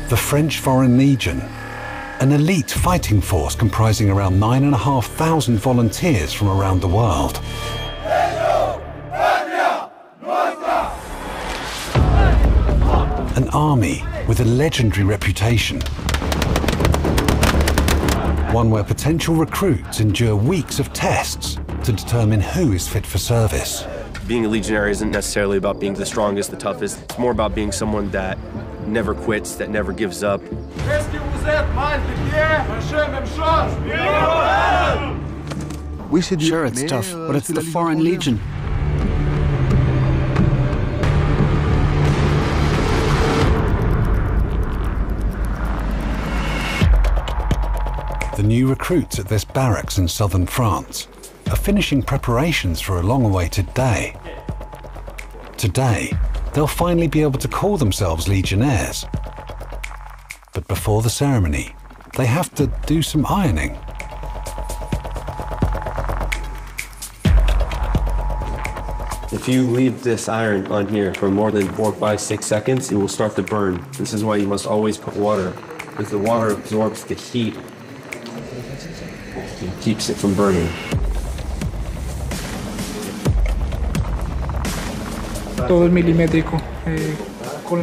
The French Foreign Legion, an elite fighting force comprising around 9,500 volunteers from around the world. An army with a legendary reputation. One where potential recruits endure weeks of tests to determine who is fit for service. Being a legionary isn't necessarily about being the strongest, the toughest. It's more about being someone that never quits, that never gives up. Sure, it's tough, but it's the Foreign Legion. The new recruits at this barracks in southern France are finishing preparations for a long-awaited day. Today, they'll finally be able to call themselves legionnaires. But before the ceremony, they have to do some ironing. If you leave this iron on here for more than 4, 5, 6 seconds, it will start to burn. This is why you must always put water, because the water absorbs the heat and keeps it from burning.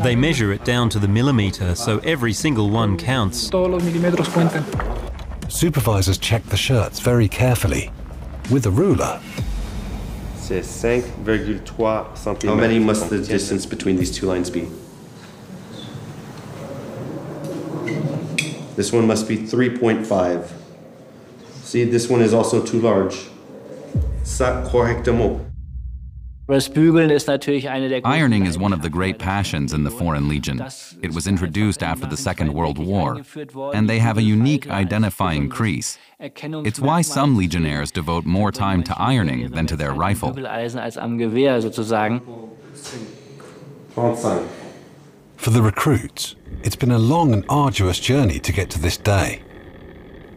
They measure it down to the millimeter, so every single one counts. Supervisors check the shirts very carefully, with a ruler. How many must the distance between these two lines be? This one must be 3.5. See, this one is also too large. Ça correctement. Ironing is one of the great passions in the Foreign Legion. It was introduced after the Second World War, and they have a unique identifying crease. It's why some legionnaires devote more time to ironing than to their rifle. For the recruits, it's been a long and arduous journey to get to this day.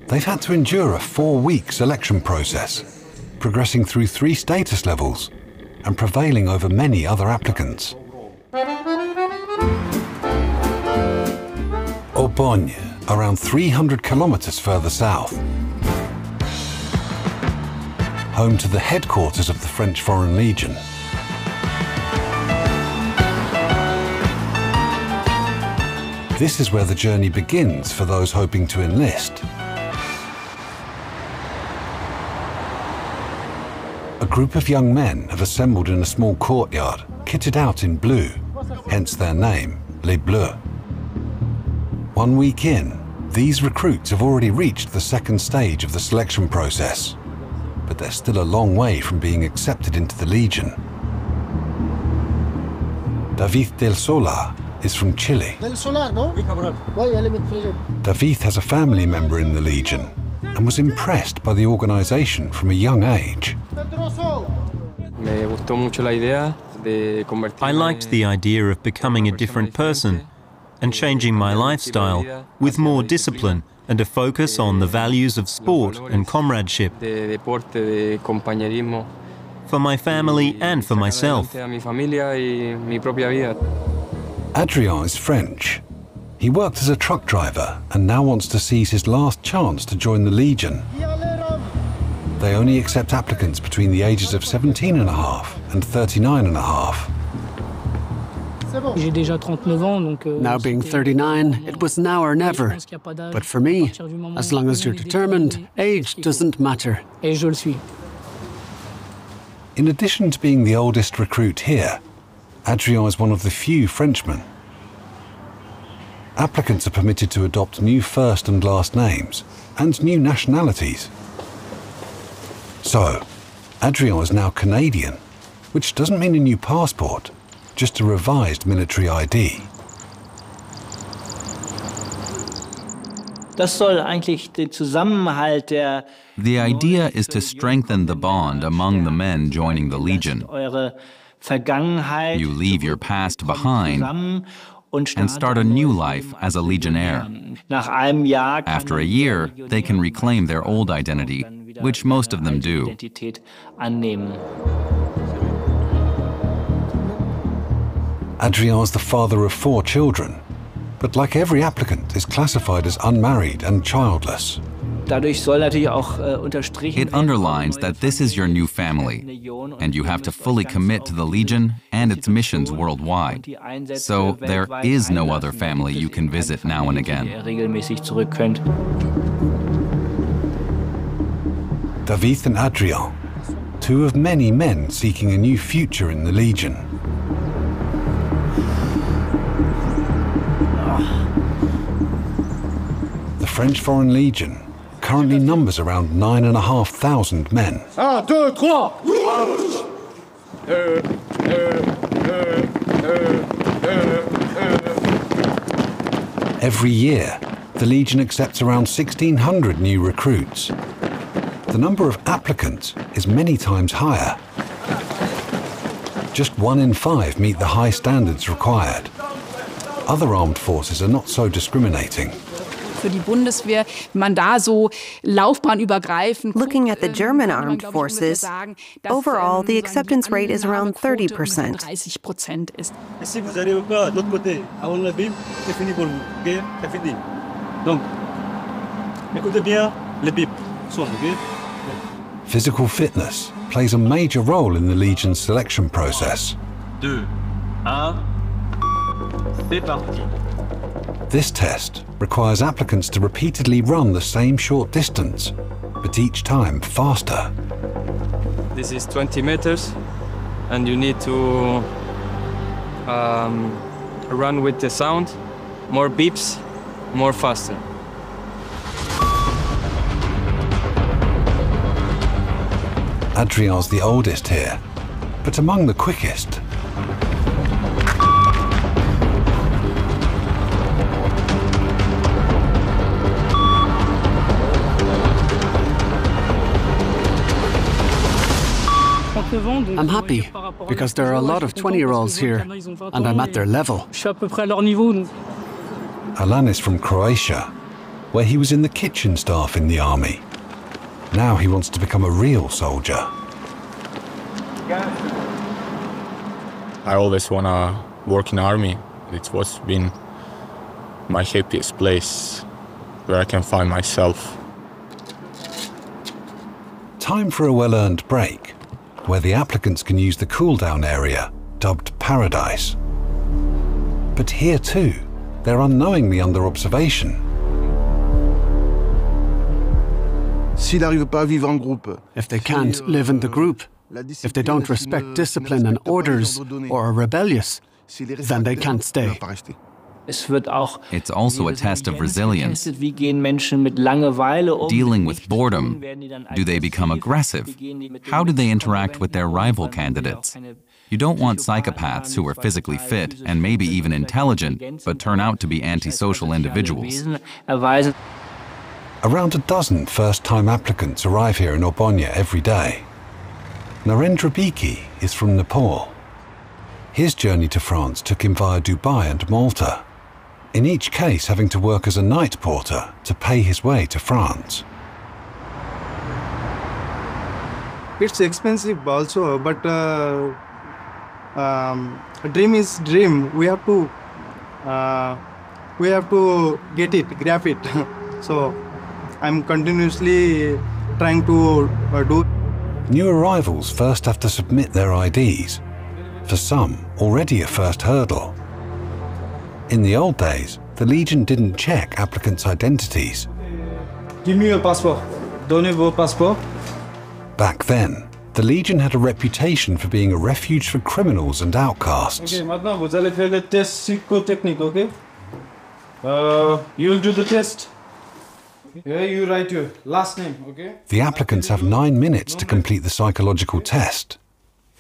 They've had to endure a 4-week selection process, progressing through 3 status levels and prevailing over many other applicants. Aubagne, around 300 kilometers further south. Home to the headquarters of the French Foreign Legion. This is where the journey begins for those hoping to enlist. A group of young men have assembled in a small courtyard, kitted out in blue, hence their name, Les Bleus. 1 week in, these recruits have already reached the 2nd stage of the selection process, but they're still a long way from being accepted into the Legion. David del Solar is from Chile. David has a family member in the Legion and was impressed by the organization from a young age. I liked the idea of becoming a different person and changing my lifestyle with more discipline and a focus on the values of sport and comradeship for my family and for myself. Adrien is French. He worked as a truck driver and now wants to seize his last chance to join the Legion. They only accept applicants between the ages of 17.5 and 39.5. Now being 39, it was now or never. But for me, as long as you're determined, age doesn't matter. In addition to being the oldest recruit here, Adrien is one of the few Frenchmen. Applicants are permitted to adopt new first and last names and new nationalities. So, Adrien is now Canadian, which doesn't mean a new passport, just a revised military ID. The idea is to strengthen the bond among the men joining the Legion. You leave your past behind and start a new life as a legionnaire. After a year, they can reclaim their old identity, which most of them do. Adrien is the father of 4 children. but like every applicant is classified as unmarried and childless. It underlines that this is your new family, and you have to fully commit to the Legion and its missions worldwide. So there is no other family you can visit now and again. David and Adrien, two of many men seeking a new future in the Legion. The French Foreign Legion currently numbers around 9,500 men. 1, 2, 3. Every year, the Legion accepts around 1,600 new recruits. The number of applicants is many times higher. Just 1 in 5 meet the high standards required. Other armed forces are not so discriminating. Looking at the German armed forces, overall the acceptance rate is around 30%. Physical fitness plays a major role in the Legion's selection process. 2, 1, c'est parti. This test requires applicants to repeatedly run the same short distance, but each time faster. This is 20 meters, and you need to run with the sound. More beeps, more faster. Adrien's the oldest here, but among the quickest. I'm happy, because there are a lot of 20-year-olds here, and I'm at their level. Alan is from Croatia, where he was in the kitchen staff in the army. Now he wants to become a real soldier. I always want to work in army. It's what's been my happiest place, where I can find myself. Time for a well-earned break, where the applicants can use the cool-down area, dubbed Paradise. But here too, they're unknowingly under observation. If they can't live in the group, if they don't respect discipline and orders, or are rebellious, then they can't stay. It's also a test of resilience. Dealing with boredom. Do they become aggressive? How do they interact with their rival candidates? You don't want psychopaths who are physically fit and maybe even intelligent, but turn out to be antisocial individuals. Around a dozen first-time applicants arrive here in Aubagne every day. Narendra Biki is from Nepal. His journey to France took him via Dubai and Malta, in each case having to work as a night porter to pay his way to France. It's expensive also, but dream is dream. We have to get it, grab it. So I'm continuously trying to do. New arrivals first have to submit their IDs. For some, already a first hurdle. In the old days, the Legion didn't check applicants' identities. Give me your passport. Donnez vos passports. Back then, the Legion had a reputation for being a refuge for criminals and outcasts. Okay, maintenant vous allez faire le test psychotechnique, okay? You'll do the test. Here you write your last name, okay? The applicants have 9 minutes to complete the psychological test.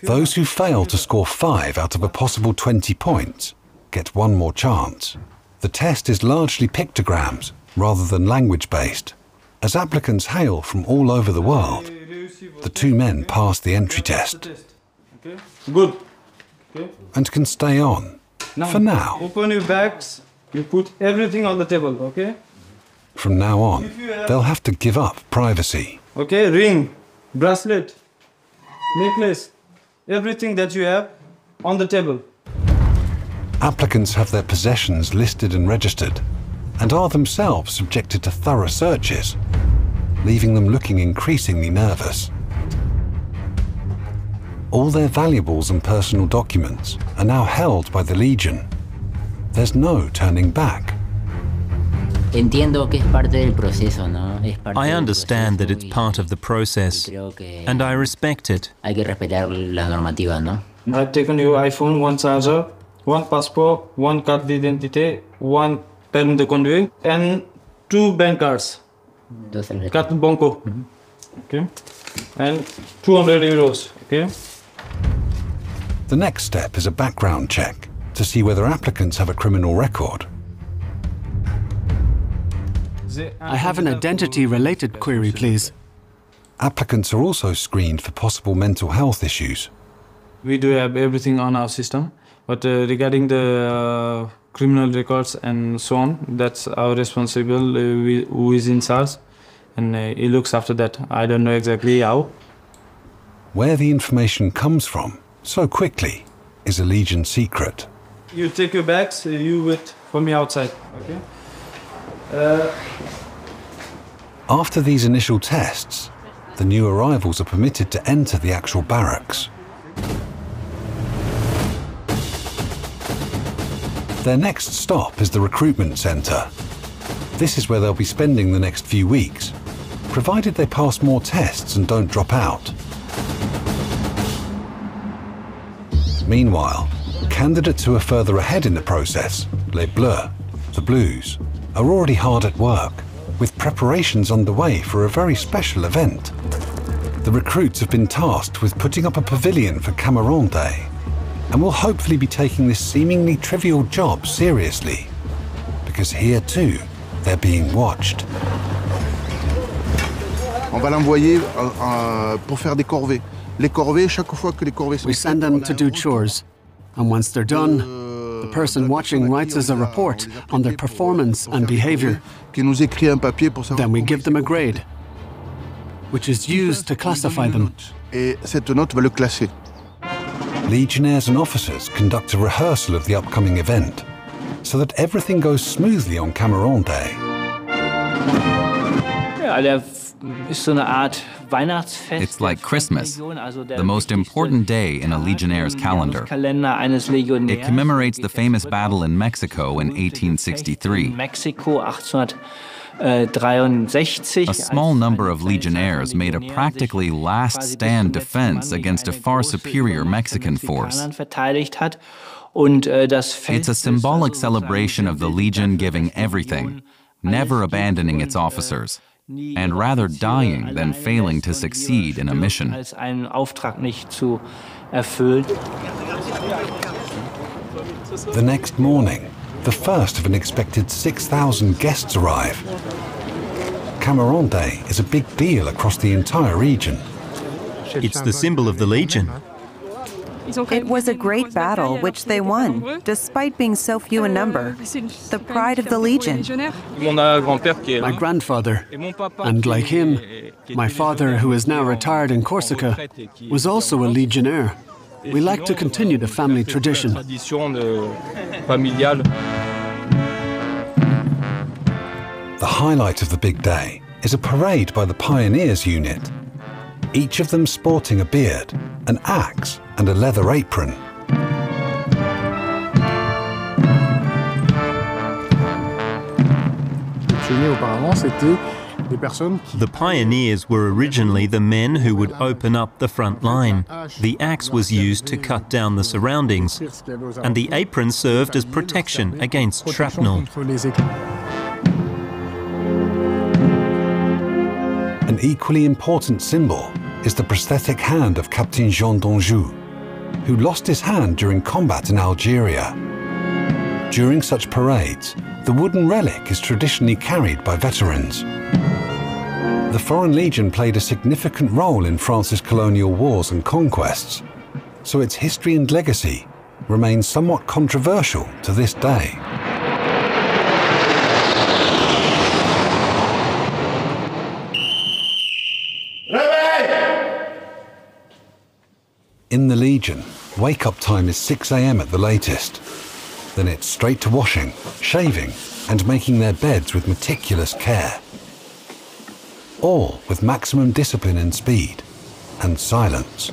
Those who fail to score 5 out of a possible 20 points get one more chance. The test is largely pictograms rather than language-based. As applicants hail from all over the world, the two men pass the entry test. Good. And can stay on, for now. Open your bags, you put everything on the table, okay? From now on, they'll have to give up privacy. Okay, ring, bracelet, necklace, everything that you have on the table. Applicants have their possessions listed and registered, and are themselves subjected to thorough searches, leaving them looking increasingly nervous. All their valuables and personal documents are now held by the Legion. There's no turning back. I understand that it's part of the process, and I respect it. I've taken your iPhone, one charger, one passport, one carte d'identité, one permis de conduire, and 2 bank cards. Carte banco. Okay. And 200 euros. Okay. The next step is a background check to see whether applicants have a criminal record. I have an identity-related query, please. Applicants are also screened for possible mental health issues. We do have everything on our system, but regarding the criminal records and so on, that's our responsibility, who is in charge, and he looks after that. I don't know exactly how. Where the information comes from so quickly is a Legion secret. You take your bags, you wait for me outside, okay? After these initial tests, the new arrivals are permitted to enter the actual barracks. Their next stop is the recruitment centre. This is where they'll be spending the next few weeks, provided they pass more tests and don't drop out. Meanwhile, candidates who are further ahead in the process, les bleus, the blues, are already hard at work, with preparations underway for a very special event. The recruits have been tasked with putting up a pavilion for Cameron Day, and will hopefully be taking this seemingly trivial job seriously, because here too, they're being watched. On va l'envoyer pour faire des corvées. Les corvées, chaque fois que les corvées sont We send them to do chores, and once they're done, the person watching writes us a report on their performance and behavior. Then we give them a grade, which is used to classify them. Et cette note va le classer. Legionnaires and officers conduct a rehearsal of the upcoming event, so that everything goes smoothly on Cameron Day. It's like Christmas, the most important day in a Legionnaire's calendar. It commemorates the famous battle in Mexico in 1863. A small number of Legionnaires made a practically last-stand defense against a far superior Mexican force. It's a symbolic celebration of the Legion giving everything, never abandoning its officers, and rather dying than failing to succeed in a mission. The next morning, the first of an expected 6,000 guests arrive. Cameron Day is a big deal across the entire region. It's the symbol of the Legion. It was a great battle, which they won, despite being so few in number. The pride of the Legion. My grandfather, and like him, my father, who is now retired in Corsica, was also a Legionnaire. We like to continue the family tradition. The highlight of the big day is a parade by the Pioneers unit, each of them sporting a beard, an axe, and a leather apron. The pioneers were originally the men who would open up the front line. The axe was used to cut down the surroundings, and the apron served as protection against shrapnel. An equally important symbol is the prosthetic hand of Captain Jean d'Anjou, who lost his hand during combat in Algeria. During such parades, the wooden relic is traditionally carried by veterans. The Foreign Legion played a significant role in France's colonial wars and conquests, so its history and legacy remain somewhat controversial to this day. In the Legion, wake-up time is 6 a.m. at the latest. Then it's straight to washing, shaving, and making their beds with meticulous care. All with maximum discipline and speed, and silence.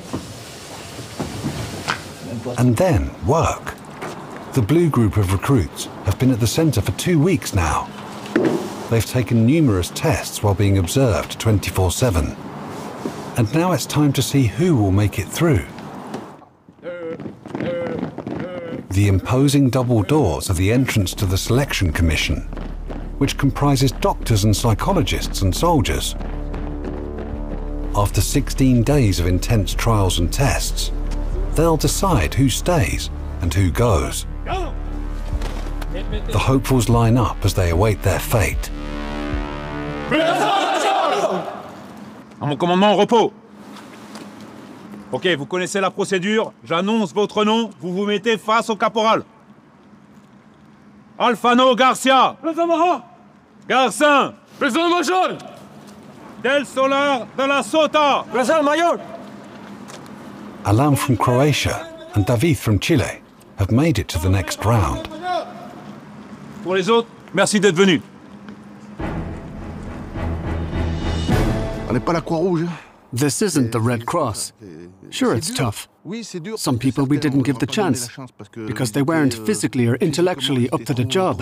And then work. The blue group of recruits have been at the centre for 2 weeks now. They've taken numerous tests while being observed 24/7. And now it's time to see who will make it through. The imposing double doors are the entrance to the selection commission, which comprises doctors and psychologists and soldiers. After 16 days of intense trials and tests, they'll decide who stays and who goes. The hopefuls line up as they await their fate. À mon commandement, au repos. Ok, vous connaissez la procédure. J'annonce votre nom, vous vous mettez face au caporal. Alfano Garcia. Gracin. Del Solar de la Sotta. Alain from Croatia and David from Chile have made it to the next round. Pour les autres, merci d'être venus. This isn't the Red Cross. Sure, it's tough. Some people we didn't give the chance because they weren't physically or intellectually up to the job.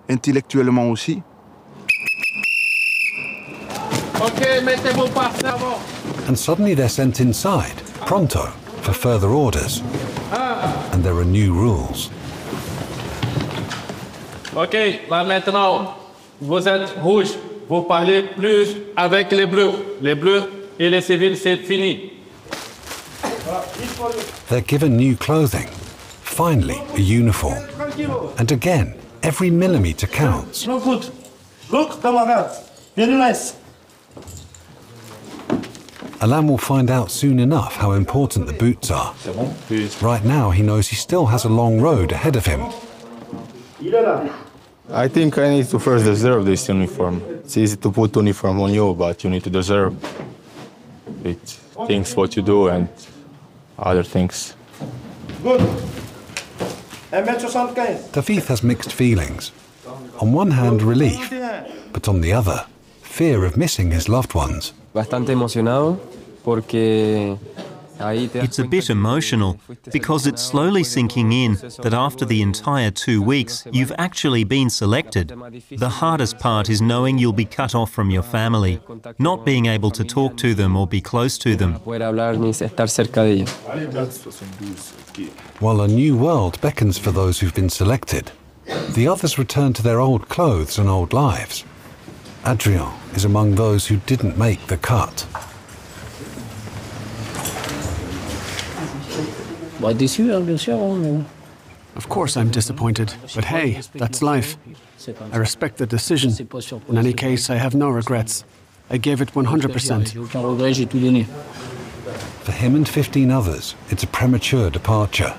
Intellectuellement aussi. And suddenly they're sent inside, pronto, for further orders. And there are new rules. Ok, là maintenant, vous êtes rouge. Vous parlez plus avec les bleus. Les bleus et les civils, c'est fini. They're given new clothing. Finally, a uniform. And again, every millimetre counts. Look, camarades. Very nice. Alain will find out soon enough how important the boots are. Right now, he knows he still has a long road ahead of him. I think I need to first deserve this uniform. It's easy to put uniform on you, but you need to deserve it. Things what you do and other things. David has mixed feelings. On one hand, relief, but on the other, fear of missing his loved ones. Bastante emocionado porque It's a bit emotional because it's slowly sinking in that after the entire 2 weeks, you've actually been selected. The hardest part is knowing you'll be cut off from your family, not being able to talk to them or be close to them. While a new world beckons for those who've been selected, the others return to their old clothes and old lives. Adrien is among those who didn't make the cut. Of course I'm disappointed, but hey, that's life. I respect the decision. In any case, I have no regrets. I gave it 100%. For him and 15 others, it's a premature departure.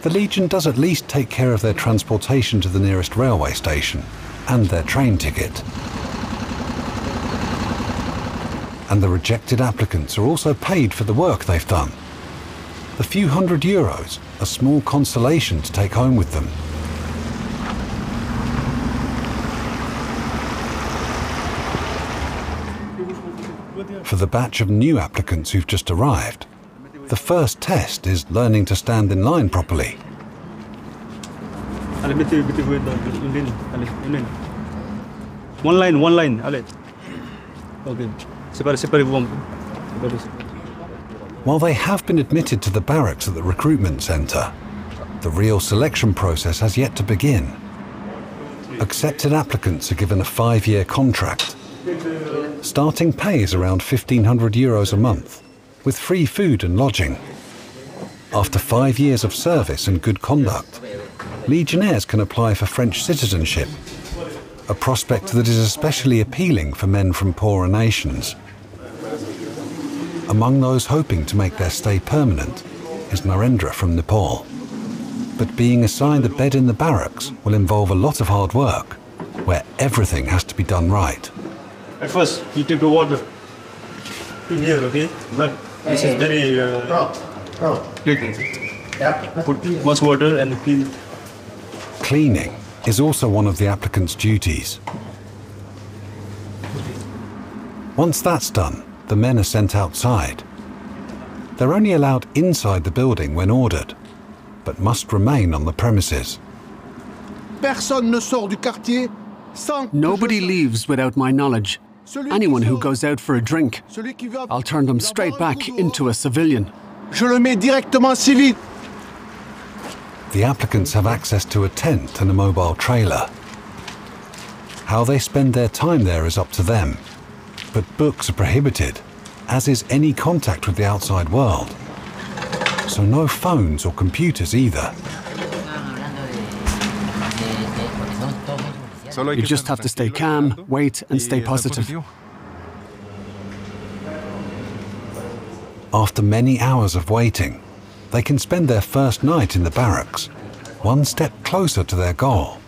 The Legion does at least take care of their transportation to the nearest railway station and their train ticket. And the rejected applicants are also paid for the work they've done. The few €100, a small consolation to take home with them. For the batch of new applicants who've just arrived, the first test is learning to stand in line properly. One line, allez. Okay. Séparez-vous. While they have been admitted to the barracks at the recruitment centre, the real selection process has yet to begin. Accepted applicants are given a 5-year contract. Starting pay is around €1,500 a month, with free food and lodging. After 5 years of service and good conduct, Legionnaires can apply for French citizenship, a prospect that is especially appealing for men from poorer nations. Among those hoping to make their stay permanent is Narendra from Nepal. But being assigned a bed in the barracks will involve a lot of hard work, where everything has to be done right. At first, you take the water in here, okay? But this is very clean. Put much water and clean cleaning is also one of the applicant's duties. Once that's done, the men are sent outside. They're only allowed inside the building when ordered, but must remain on the premises. Nobody leaves without my knowledge. Anyone who goes out for a drink, I'll turn them straight back into a civilian. The applicants have access to a tent and a mobile trailer. How they spend their time there is up to them, but books are prohibited, as is any contact with the outside world. So no phones or computers either. You just have to stay calm, wait, and stay positive. After many hours of waiting, they can spend their first night in the barracks, one step closer to their goal.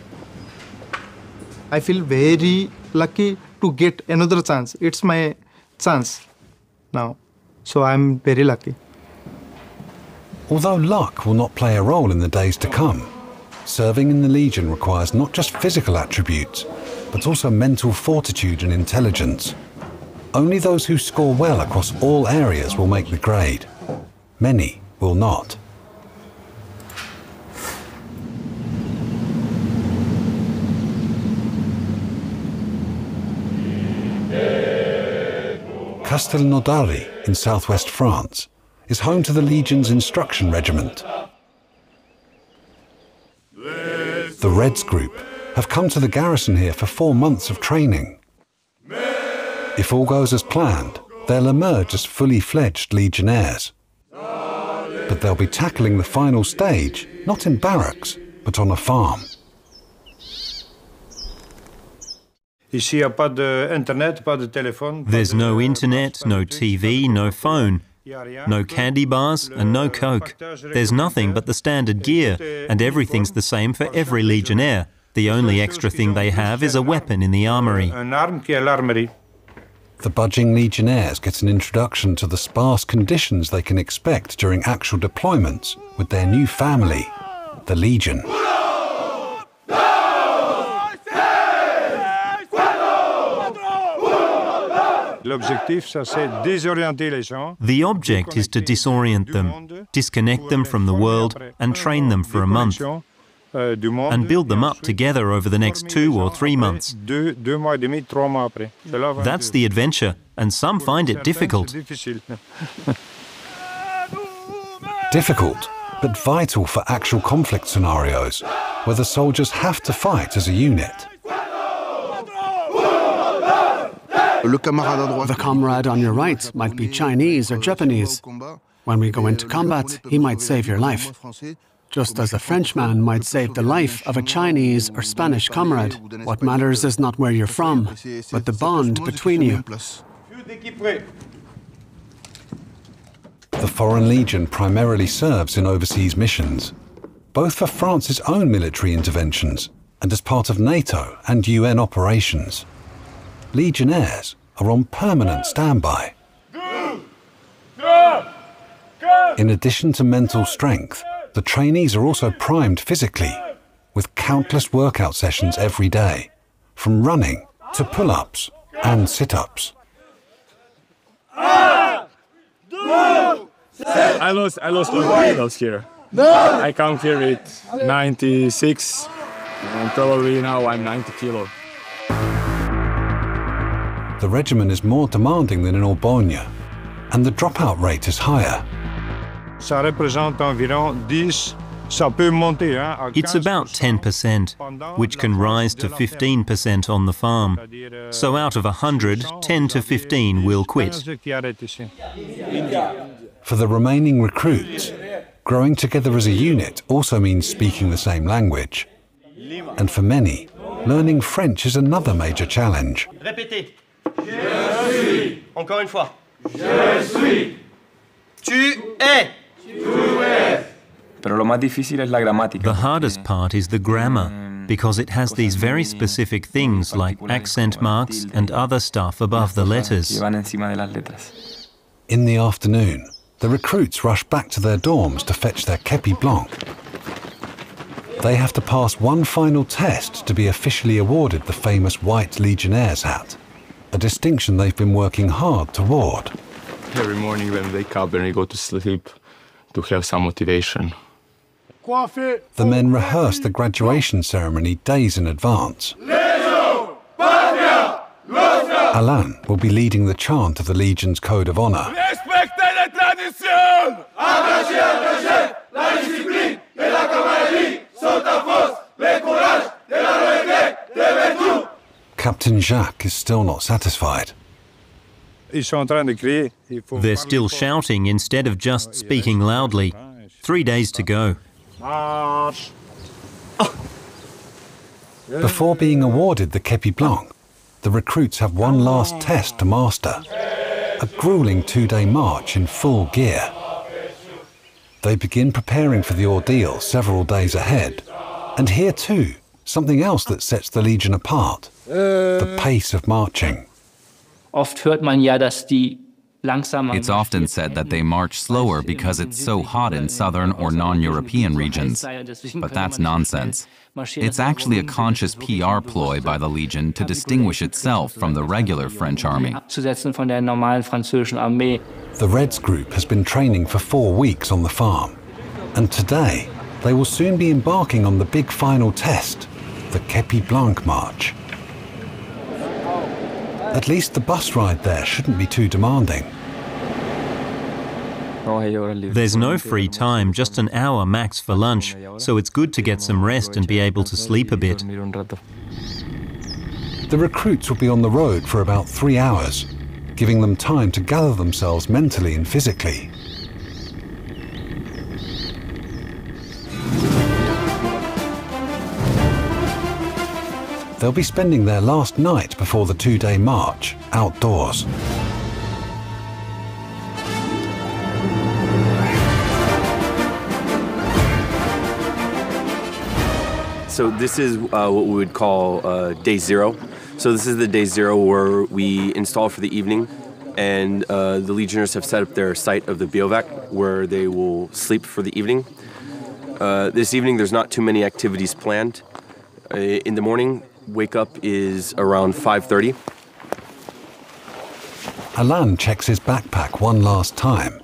I feel very lucky to get another chance. It's my chance now. So I'm very lucky. Although luck will not play a role in the days to come, serving in the Legion requires not just physical attributes, but also mental fortitude and intelligence. Only those who score well across all areas will make the grade. Many will not. Castelnaudary in southwest France is home to the Legion's instruction regiment. The Reds group have come to the garrison here for 4 months of training. If all goes as planned, they'll emerge as fully fledged legionnaires. But they'll be tackling the final stage, not in barracks, but on a farm. There's no internet, no TV, no phone, no candy bars and no Coke. There's nothing but the standard gear, and everything's the same for every legionnaire. The only extra thing they have is a weapon in the armory. The budging legionnaires get an introduction to the sparse conditions they can expect during actual deployments with their new family, the Legion. The object is to disorient them, disconnect them from the world, and train them for a month, and build them up together over the next 2 or 3 months. That's the adventure, and some find it difficult. Difficult, but vital for actual conflict scenarios, where the soldiers have to fight as a unit. The comrade on your right might be Chinese or Japanese. When we go into combat, he might save your life, just as a Frenchman might save the life of a Chinese or Spanish comrade. What matters is not where you're from, but the bond between you. The Foreign Legion primarily serves in overseas missions, both for France's own military interventions and as part of NATO and UN operations. Legionnaires are on permanent standby. In addition to mental strength, the trainees are also primed physically, with countless workout sessions every day, from running to pull-ups and sit-ups. I lost my kilos here. I come here with 96, and probably now I'm 90 kilos. The regimen is more demanding than in Aubagne, and the dropout rate is higher. It's about 10%, which can rise to 15% on the farm. So out of 100, 10 to 15 will quit. For the remaining recruits, growing together as a unit also means speaking the same language. And for many, learning French is another major challenge. Je suis. Encore une fois. Je suis. Tu es. Tu es. The hardest part is the grammar, because it has these very specific things like accent marks and other stuff above the letters. In the afternoon, the recruits rush back to their dorms to fetch their kepi blanc. They have to pass one final test to be officially awarded the famous White Legionnaire's hat, a distinction they've been working hard toward. Every morning when we wake up and we go to sleep to have some motivation. The men rehearse the graduation ceremony days in advance. Légion, Alain will be leading the chant of the Legion's Code of Honor. Respectez les traditions! Engagez, engagez, la discipline et la camaraderie sont ta force, le courage de la loyauté, de vertu. Captain Jacques is still not satisfied. They're still shouting instead of just speaking loudly. 3 days to go. Before being awarded the Kepi Blanc, the recruits have one last test to master, a grueling 2-day march in full gear. They begin preparing for the ordeal several days ahead, and here too, something else that sets the Legion apart, the pace of marching. It's often said that they march slower because it's so hot in southern or non-European regions, but that's nonsense. It's actually a conscious PR ploy by the Legion to distinguish itself from the regular French army. The Reds group has been training for 4 weeks on the farm, and today they will soon be embarking on the big final test, the Kepi Blanc March. At least the bus ride there shouldn't be too demanding. There's no free time, just an hour max for lunch, so it's good to get some rest and be able to sleep a bit. The recruits will be on the road for about 3 hours, giving them time to gather themselves mentally and physically. They'll be spending their last night before the 2-day march outdoors. So this is what we would call day 0. So this is the day 0 where we install for the evening, and the Legionnaires have set up their site of the bivouac where they will sleep for the evening. This evening there's not too many activities planned. In the morning, wake up is around 5:30. Alain checks his backpack one last time.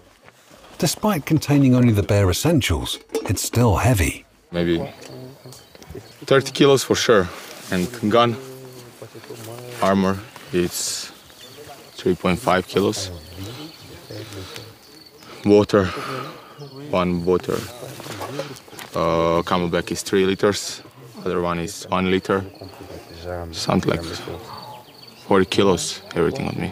Despite containing only the bare essentials, it's still heavy. Maybe 30 kilos for sure. And gun, armor, it's 3.5 kilos. Water, 1 water. Camelback is 3 liters. Other one is 1 liter. Something like 40 kilos, everything on me.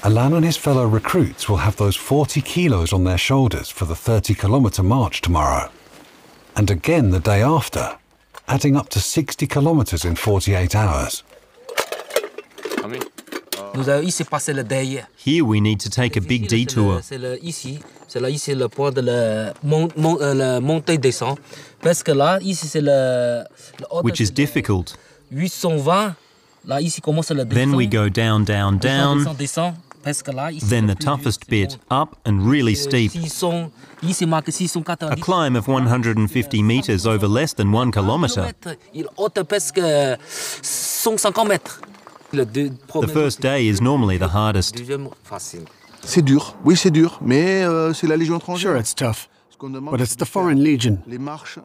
Alain and his fellow recruits will have those 40 kilos on their shoulders for the 30-kilometer march tomorrow. And again the day after, adding up to 60 kilometers in 48 hours. Here we need to take a big detour. Which is difficult. Then we go down, down, down. Then the toughest bit, up and really steep. A climb of 150 meters over less than 1 kilometer. The first day is normally the hardest. C'est dur, oui c'est dur, mais c'est la Légion étrangère. Sure, it's tough, but it's the Foreign Legion.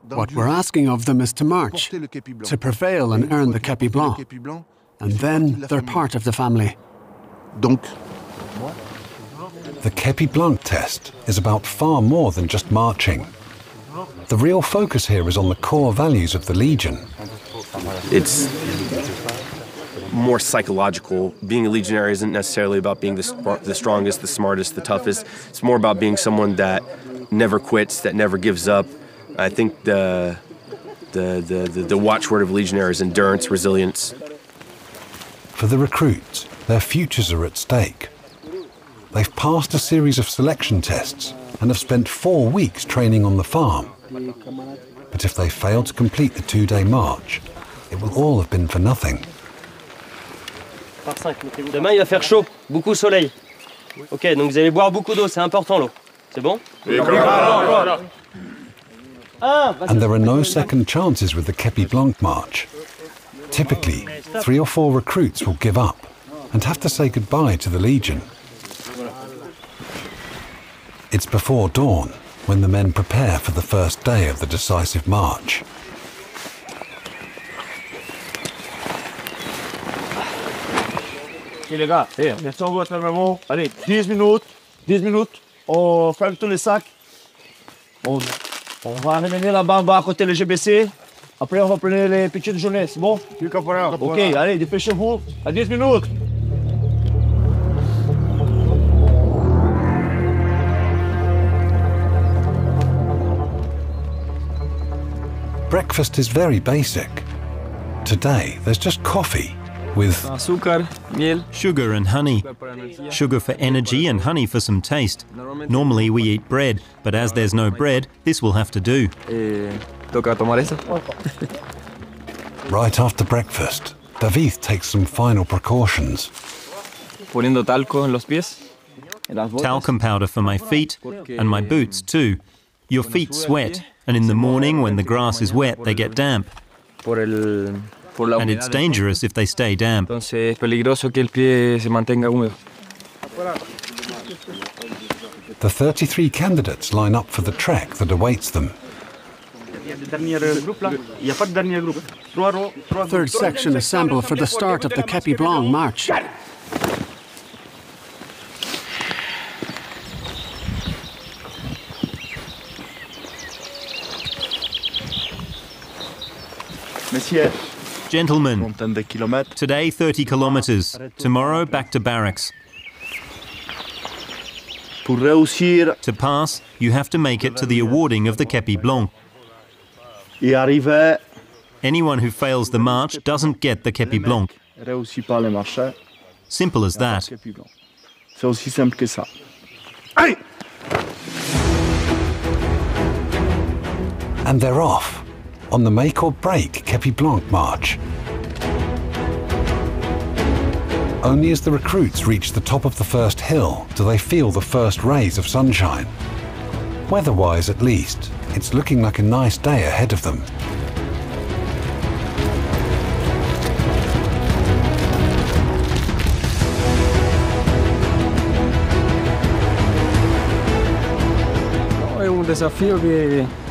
What we're asking of them is to march, to prevail and earn the Kepi Blanc, and then they're part of the family. Donc, the Kepi Blanc test is about far more than just marching. The real focus here is on the core values of the Legion. It's more psychological. Being a legionnaire isn't necessarily about being the strongest, the smartest, the toughest. It's more about being someone that never quits, that never gives up. I think the watchword of legionnaire is endurance, resilience. For the recruits, their futures are at stake. They've passed a series of selection tests and have spent 4 weeks training on the farm. But if they fail to complete the 2-day march, it will all have been for nothing. Demain, il va faire chaud, beaucoup soleil. Ok, donc vous allez boire beaucoup d'eau, c'est important l'eau. C'est bon? And there are no second chances with the Kepi Blanc march. Typically, 3 or 4 recruits will give up and have to say goodbye to the Legion. It's before dawn when the men prepare for the first day of the decisive march. Ok les gars, mettez en votre maman. Allez, 10 minutes, on ferme tous les sacs. On va ramener la bamba à côté le GBC. Après, on va prendre les petits déjeuners, c'est bon? Ok, allez, dépêchez-vous. À 10 minutes. Breakfast is very basic. Today, there's just coffee with azúcar, miel, sugar and honey. Sugar for energy and honey for some taste. Normally we eat bread, but as there's no bread, this will have to do. Toca tomar eso. Right after breakfast, David takes some final precautions. Poniendo talco en los pies. Talcum powder for my feet and my boots too. Your feet sweat, and in the morning when the grass is wet, they get damp. And it's dangerous if they stay damp. Entonces es peligroso que el pie se mantenga húmedo. The 33 candidates line up for the trek that awaits them. Third section assemble for the start of the Kepi Blanc march. Gentlemen, today 30 kilometers, tomorrow back to barracks. To pass, you have to make it to the awarding of the Kepi Blanc. Anyone who fails the march doesn't get the Kepi Blanc. Simple as that. And they're off on the make or break Kepi Blanc march. Only as the recruits reach the top of the first hill do they feel the first rays of sunshine. Weather-wise at least, it's looking like a nice day ahead of them.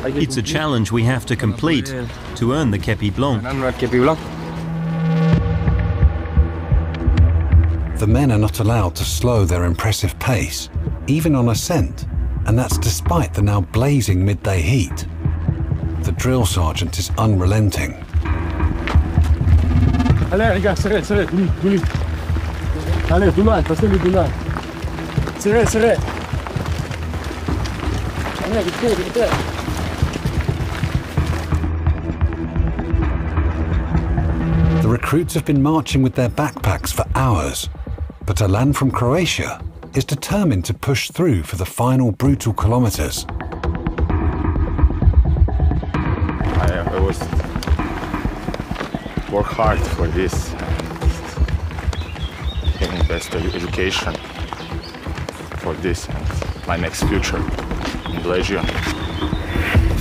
It's a challenge we have to complete to earn the Kepi Blanc. The men are not allowed to slow their impressive pace, even on ascent, and that's despite the now blazing midday heat. The drill sergeant is unrelenting. Allez les gars, serrez, allez, du loin, passez-le du loin. Serrez. Allez, vite. The recruits have been marching with their backpacks for hours, but a lad from Croatia is determined to push through for the final brutal kilometers. I was work hard for this, getting best education for this and my next future in Légion.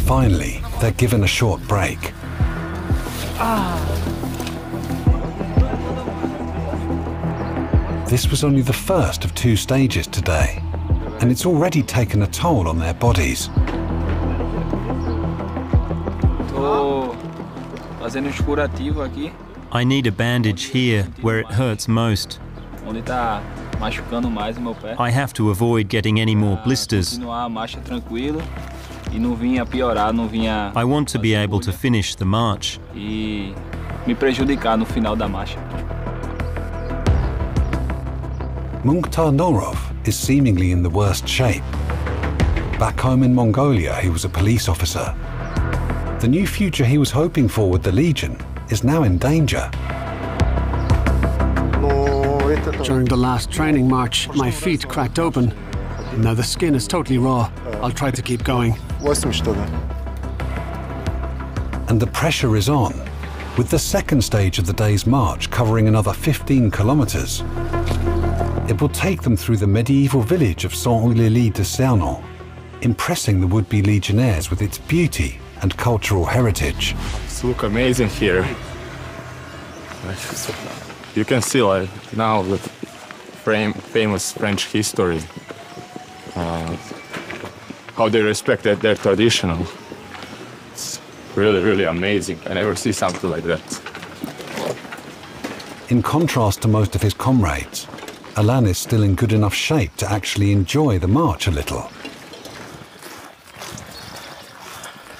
Finally, they're given a short break. This was only the first of 2 stages today, and it's already taken a toll on their bodies. I need a bandage here, where it hurts most. I have to avoid getting any more blisters. I want to be able to finish the march. Mukhtar Norov is seemingly in the worst shape. Back home in Mongolia, he was a police officer. The new future he was hoping for with the Legion is now in danger. During the last training march, my feet cracked open. Now the skin is totally raw. I'll try to keep going. And the pressure is on, with the second stage of the day's march covering another 15 kilometers. It will take them through the medieval village of Saint-Eulalie de Cernon, impressing the would-be legionnaires with its beauty and cultural heritage. It looks amazing here. You can see like now the famous French history, how they respected their traditional. It's really, really amazing. I never see something like that. In contrast to most of his comrades, Alain is still in good enough shape to actually enjoy the march a little.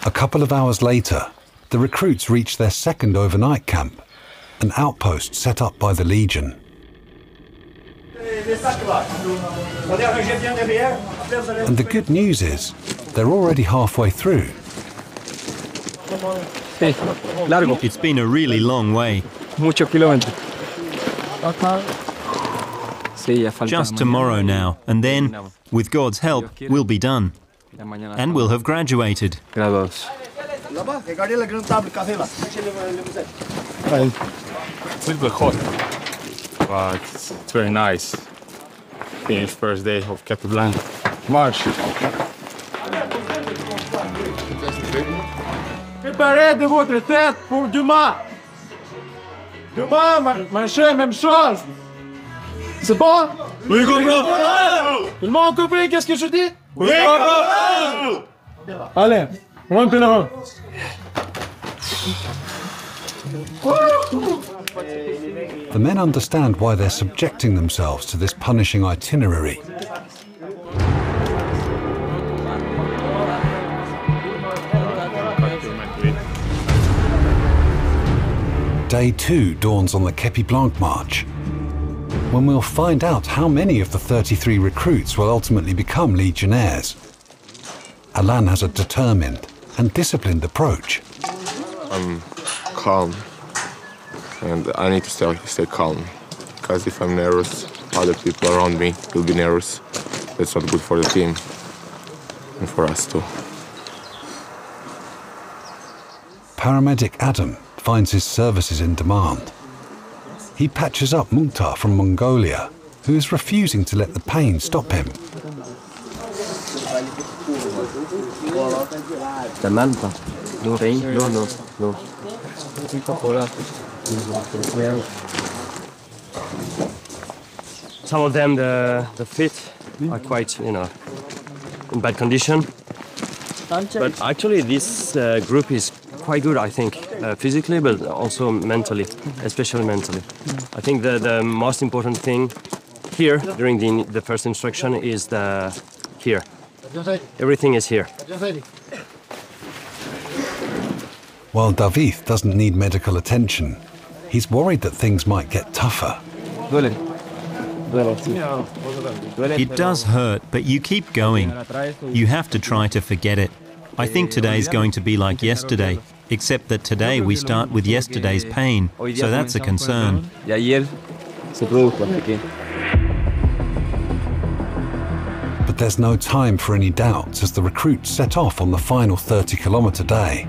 A couple of hours later, the recruits reach their second overnight camp, an outpost set up by the Legion. And the good news is, they're already halfway through. It's been a really long way. Just tomorrow now, and then, with God's help, we'll be done. And we'll have graduated. It's a little bit hot, but it's very nice. Finished first day of Cap Blanc march. Préparez de votre tête pour demain. Demain, marchez même chose. C'est bon? Oui, comprends. Tout le monde a compris qu'est-ce que je dis? Oui, comprends. Allez, maintenant. The men understand why they're subjecting themselves to this punishing itinerary. Day 2 dawns on the Kepi Blanc march, when we'll find out how many of the 33 recruits will ultimately become legionnaires. Alain has a determined and disciplined approach. I'm calm, and I need to stay calm, because if I'm nervous, other people around me will be nervous. That's not good for the team and for us too. Paramedic Adam finds his services in demand. He patches up Mukhtar from Mongolia, who is refusing to let the pain stop him. Some of them, the feet are quite, in bad condition. But actually, this group is quite good, I think, physically, but also mentally, especially mentally. I think the most important thing here during the first instruction is here. Everything is here. While David doesn't need medical attention, he's worried that things might get tougher. It does hurt, but you keep going. You have to try to forget it. I think today's going to be like yesterday, except that today we start with yesterday's pain, so that's a concern. But there's no time for any doubts as the recruits set off on the final 30-kilometre day.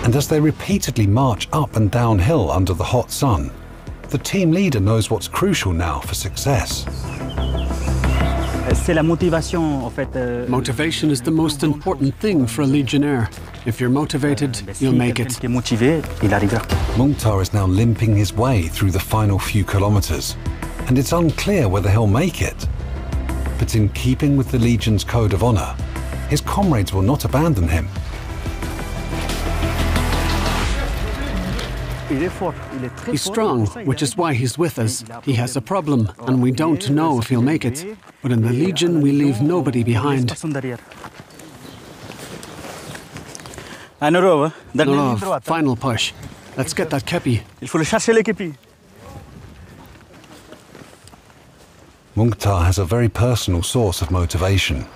And as they repeatedly march up and downhill under the hot sun, the team leader knows what's crucial now for success. Motivation is the most important thing for a legionnaire. If you're motivated, you'll make it. Mukhtar is now limping his way through the final few kilometres, and it's unclear whether he'll make it. But in keeping with the Legion's code of honour, his comrades will not abandon him. He's strong, which is why he's with us. He has a problem, and we don't know if he'll make it. But in the Legion, we leave nobody behind. Norov, final push. Let's get that kepi. Mukhtar has a very personal source of motivation,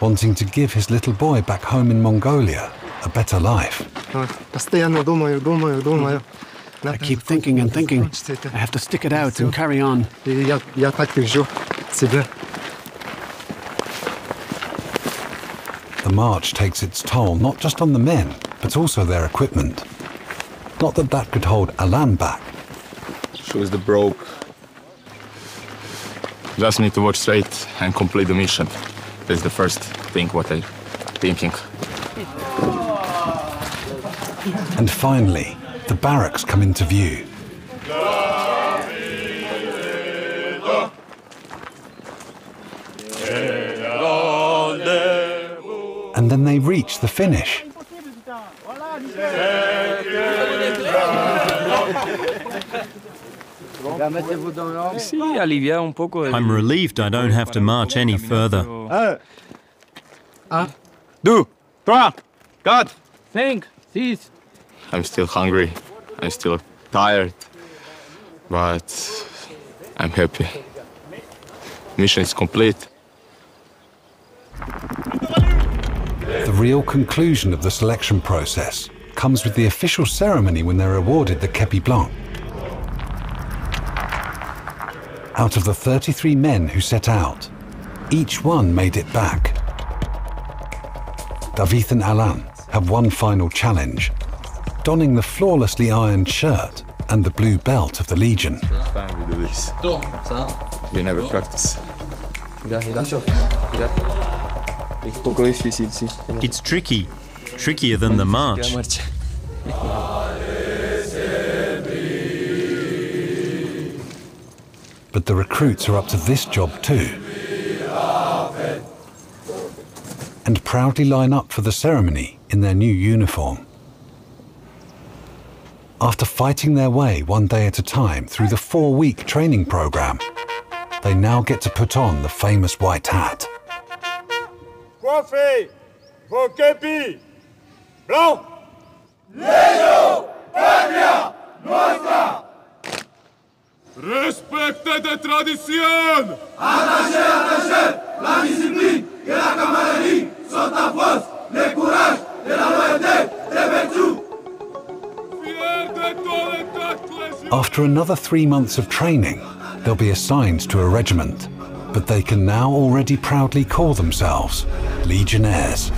wanting to give his little boy back home in Mongolia a better life. I keep thinking and thinking. I have to stick it out and carry on. The march takes its toll not just on the men, but also their equipment. Not that that could hold Alain back. Shoes the broke. Just need to walk straight and complete the mission. That's the first thing what I thinking. And finally, the barracks come into view. And then they reach the finish. I'm relieved I don't have to march any further. 1, 2, 3, 4, 5, 6. I'm still hungry, I'm still tired, but I'm happy. Mission is complete. The real conclusion of the selection process comes with the official ceremony when they're awarded the Kepi Blanc. Out of the 33 men who set out, each one made it back. David and Alain have one final challenge, donning the flawlessly ironed shirt and the blue belt of the Legion. First time we do this. We never practice. It's tricky, trickier than the march. But the recruits are up to this job too, and proudly line up for the ceremony in their new uniform. After fighting their way one day at a time through the 4-week training program, they now get to put on the famous white hat. Coiffez vos képis blancs. Légion, patria nostra. Respectez des traditions. Attachez, attachez, la discipline et la camaraderie sont ta force, le courage et la loyauté, les vertus. After another 3 months of training, they'll be assigned to a regiment, but they can now already proudly call themselves Legionnaires.